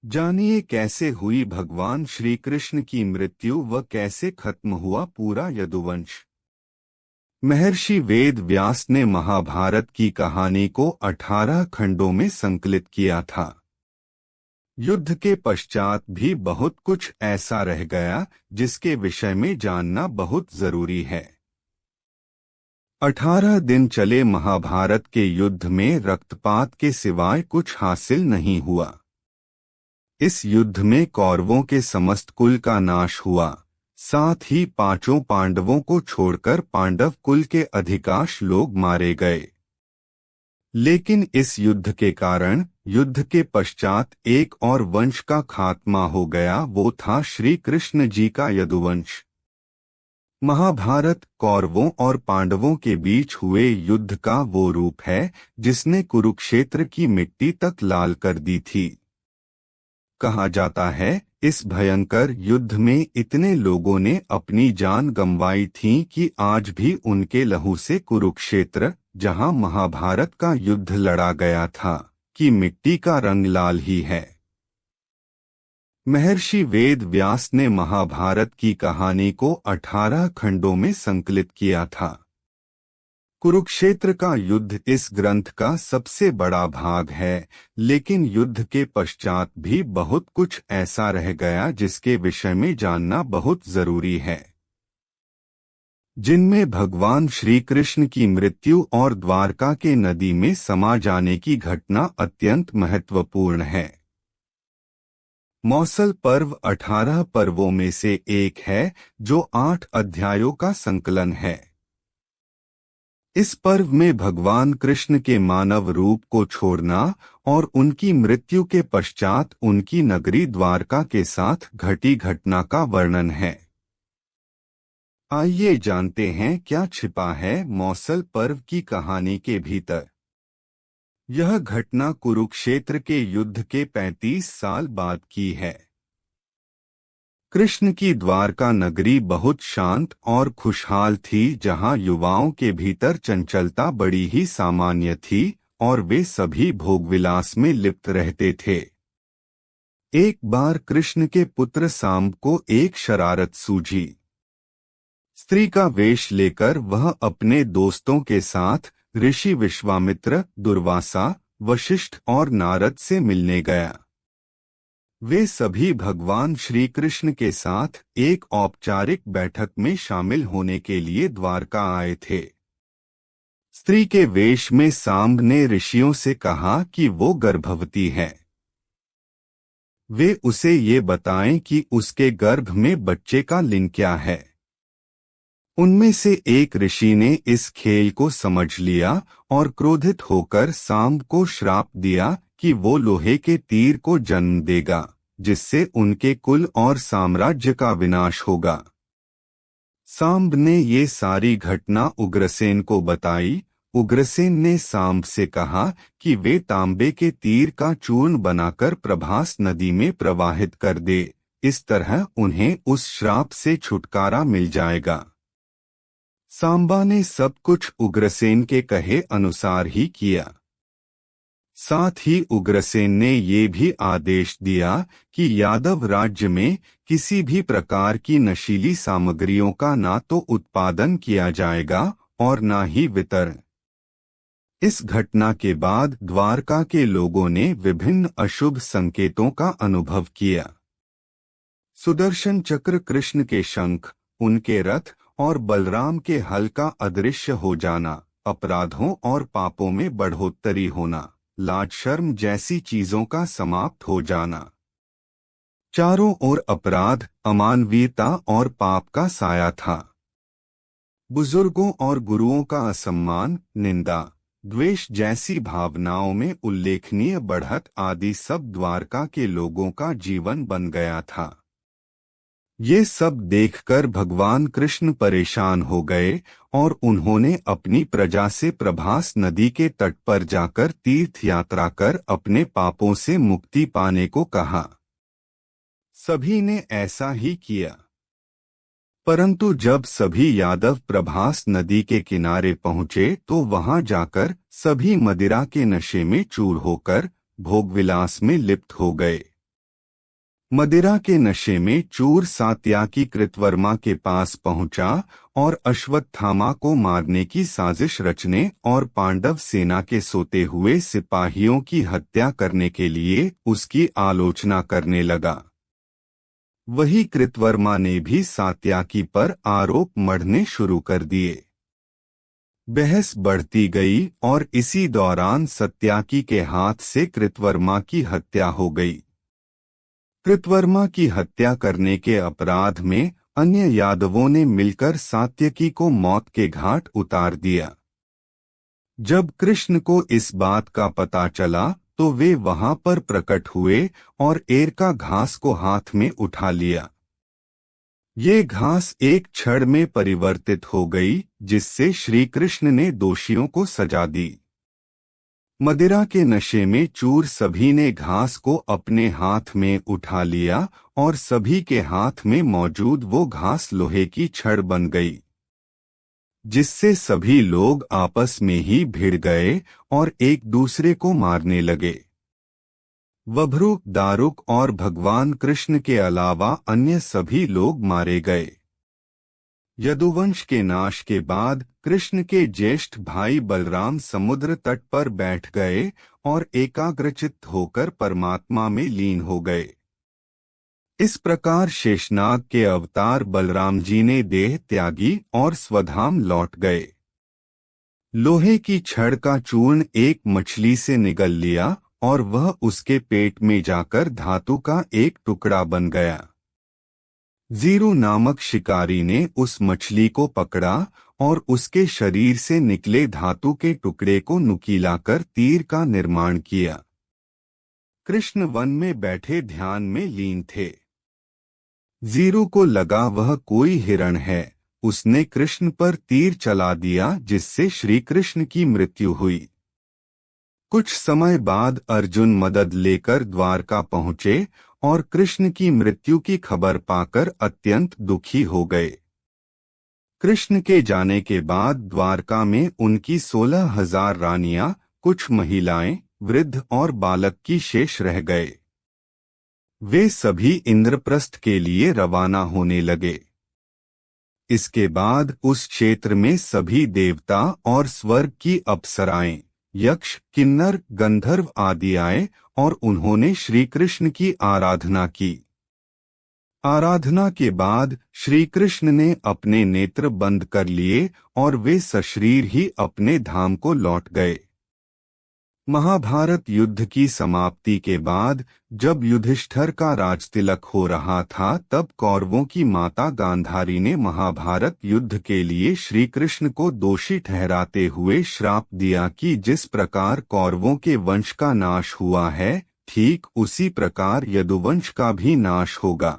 जानिए कैसे हुई भगवान श्री कृष्ण की मृत्यु व कैसे खत्म हुआ पूरा यदुवंश। महर्षि वेद व्यास ने महाभारत की कहानी को 18 खंडों में संकलित किया था। युद्ध के पश्चात भी बहुत कुछ ऐसा रह गया जिसके विषय में जानना बहुत जरूरी है। 18 दिन चले महाभारत के युद्ध में रक्तपात के सिवाय कुछ हासिल नहीं हुआ। इस युद्ध में कौरवों के समस्त कुल का नाश हुआ, साथ ही पांचों पांडवों को छोड़कर पांडव कुल के अधिकांश लोग मारे गए। लेकिन इस युद्ध के कारण युद्ध के पश्चात एक और वंश का खात्मा हो गया, वो था श्री कृष्ण जी का यदुवंश। महाभारत कौरवों और पांडवों के बीच हुए युद्ध का वो रूप है जिसने कुरुक्षेत्र की मिट्टी तक लाल कर दी थी। कहा जाता है इस भयंकर युद्ध में इतने लोगों ने अपनी जान गंवाई थी कि आज भी उनके लहू से कुरुक्षेत्र, जहां महाभारत का युद्ध लड़ा गया था, की मिट्टी का रंग लाल ही है। महर्षि वेद व्यास ने महाभारत की कहानी को 18 खंडों में संकलित किया था। कुरुक्षेत्र का युद्ध इस ग्रंथ का सबसे बड़ा भाग है, लेकिन युद्ध के पश्चात भी बहुत कुछ ऐसा रह गया जिसके विषय में जानना बहुत जरूरी है, जिनमें भगवान श्री कृष्ण की मृत्यु और द्वारका के नदी में समा जाने की घटना अत्यंत महत्वपूर्ण है। मौसल पर्व 18 पर्वों में से एक है जो 8 अध्यायों का संकलन है। इस पर्व में भगवान कृष्ण के मानव रूप को छोड़ना और उनकी मृत्यु के पश्चात उनकी नगरी द्वारका के साथ घटी घटना का वर्णन है। आइए जानते हैं क्या छिपा है मौसल पर्व की कहानी के भीतर। यह घटना कुरुक्षेत्र के युद्ध के 35 साल बाद की है। कृष्ण की द्वारका नगरी बहुत शांत और खुशहाल थी, जहां युवाओं के भीतर चंचलता बड़ी ही सामान्य थी और वे सभी भोगविलास में लिप्त रहते थे। एक बार कृष्ण के पुत्र सांब को एक शरारत सूझी। स्त्री का वेश लेकर वह अपने दोस्तों के साथ ऋषि विश्वामित्र, दुर्वासा, वशिष्ठ और नारद से मिलने गया। वे सभी भगवान श्री कृष्ण के साथ एक औपचारिक बैठक में शामिल होने के लिए द्वारका आए थे। स्त्री के वेश में सांब ने ऋषियों से कहा कि वो गर्भवती है। वे उसे ये बताएं कि उसके गर्भ में बच्चे का लिंग क्या है। उनमें से एक ऋषि ने इस खेल को समझ लिया और क्रोधित होकर सांब को श्राप दिया कि वो लोहे के तीर को जन्म देगा, जिससे उनके कुल और साम्राज्य का विनाश होगा। सांब ने ये सारी घटना उग्रसेन को बताई। उग्रसेन ने सांब से कहा कि वे तांबे के तीर का चूर्ण बनाकर प्रभास नदी में प्रवाहित कर दे, इस तरह उन्हें उस श्राप से छुटकारा मिल जाएगा। सांबा ने सब कुछ उग्रसेन के कहे अनुसार ही किया। साथ ही उग्रसेन ने ये भी आदेश दिया कि यादव राज्य में किसी भी प्रकार की नशीली सामग्रियों का ना तो उत्पादन किया जाएगा और ना ही वितरण। इस घटना के बाद द्वारका के लोगों ने विभिन्न अशुभ संकेतों का अनुभव किया। सुदर्शन चक्र, कृष्ण के शंख, उनके रथ और बलराम के हल का अदृश्य हो जाना, अपराधों और पापों में बढ़ोतरी होना, लाज शर्म जैसी चीजों का समाप्त हो जाना। चारों ओर अपराध, अमानवीयता और पाप का साया था। बुजुर्गों और गुरुओं का असम्मान, निंदा, द्वेष जैसी भावनाओं में उल्लेखनीय बढ़त आदि सब द्वारका के लोगों का जीवन बन गया था। ये सब देखकर भगवान कृष्ण परेशान हो गए और उन्होंने अपनी प्रजा से प्रभास नदी के तट पर जाकर तीर्थ यात्रा कर अपने पापों से मुक्ति पाने को कहा। सभी ने ऐसा ही किया। परंतु जब सभी यादव प्रभास नदी के किनारे पहुंचे तो वहां जाकर सभी मदिरा के नशे में चूर होकर भोगविलास में लिप्त हो गए। मदिरा के नशे में चूर सात्याकी कृतवर्मा के पास पहुंचा और अश्वत्थामा को मारने की साजिश रचने और पांडव सेना के सोते हुए सिपाहियों की हत्या करने के लिए उसकी आलोचना करने लगा। वही कृतवर्मा ने भी सात्याकी पर आरोप मढ़ने शुरू कर दिए। बहस बढ़ती गई और इसी दौरान सत्याकी के हाथ से कृतवर्मा की हत्या हो गई। कृतवर्मा की हत्या करने के अपराध में अन्य यादवों ने मिलकर सात्यकी को मौत के घाट उतार दिया। जब कृष्ण को इस बात का पता चला तो वे वहां पर प्रकट हुए और एरका घास को हाथ में उठा लिया। ये घास एक क्षण में परिवर्तित हो गई, जिससे श्री कृष्ण ने दोषियों को सजा दी। मदिरा के नशे में चूर सभी ने घास को अपने हाथ में उठा लिया और सभी के हाथ में मौजूद वो घास लोहे की छड़ बन गई, जिससे सभी लोग आपस में ही भिड़ गए और एक दूसरे को मारने लगे। वभ्रु, दारुक और भगवान कृष्ण के अलावा अन्य सभी लोग मारे गए। यदुवंश के नाश के बाद कृष्ण के ज्येष्ठ भाई बलराम समुद्र तट पर बैठ गए और एकाग्रचित्त होकर परमात्मा में लीन हो गए। इस प्रकार शेषनाग के अवतार बलराम जी ने देह त्यागी और स्वधाम लौट गए। लोहे की छड़ का चूर्ण एक मछली से निगल लिया और वह उसके पेट में जाकर धातु का एक टुकड़ा बन गया। जीरू नामक शिकारी ने उस मछली को पकड़ा और उसके शरीर से निकले धातु के टुकड़े को नुकीला कर तीर का निर्माण किया। कृष्ण वन में बैठे ध्यान में लीन थे। जीरू को लगा वह कोई हिरण है। उसने कृष्ण पर तीर चला दिया, जिससे श्री कृष्ण की मृत्यु हुई। कुछ समय बाद अर्जुन मदद लेकर द्वारका पहुंचे और कृष्ण की मृत्यु की खबर पाकर अत्यंत दुखी हो गए। कृष्ण के जाने के बाद द्वारका में उनकी 16,000 रानियां, कुछ महिलाएं, वृद्ध और बालक की शेष रह गए। वे सभी इंद्रप्रस्थ के लिए रवाना होने लगे। इसके बाद उस क्षेत्र में सभी देवता और स्वर्ग की अप्सराएं, यक्ष, किन्नर, गंधर्व आदि आए और उन्होंने श्री कृष्ण की आराधना की। आराधना के बाद श्री कृष्ण ने अपने नेत्र बंद कर लिए और वे सशरीर ही अपने धाम को लौट गए। महाभारत युद्ध की समाप्ति के बाद जब युधिष्ठिर का राजतिलक हो रहा था, तब कौरवों की माता गांधारी ने महाभारत युद्ध के लिए श्री कृष्ण को दोषी ठहराते हुए श्राप दिया कि जिस प्रकार कौरवों के वंश का नाश हुआ है, ठीक उसी प्रकार यदुवंश का भी नाश होगा।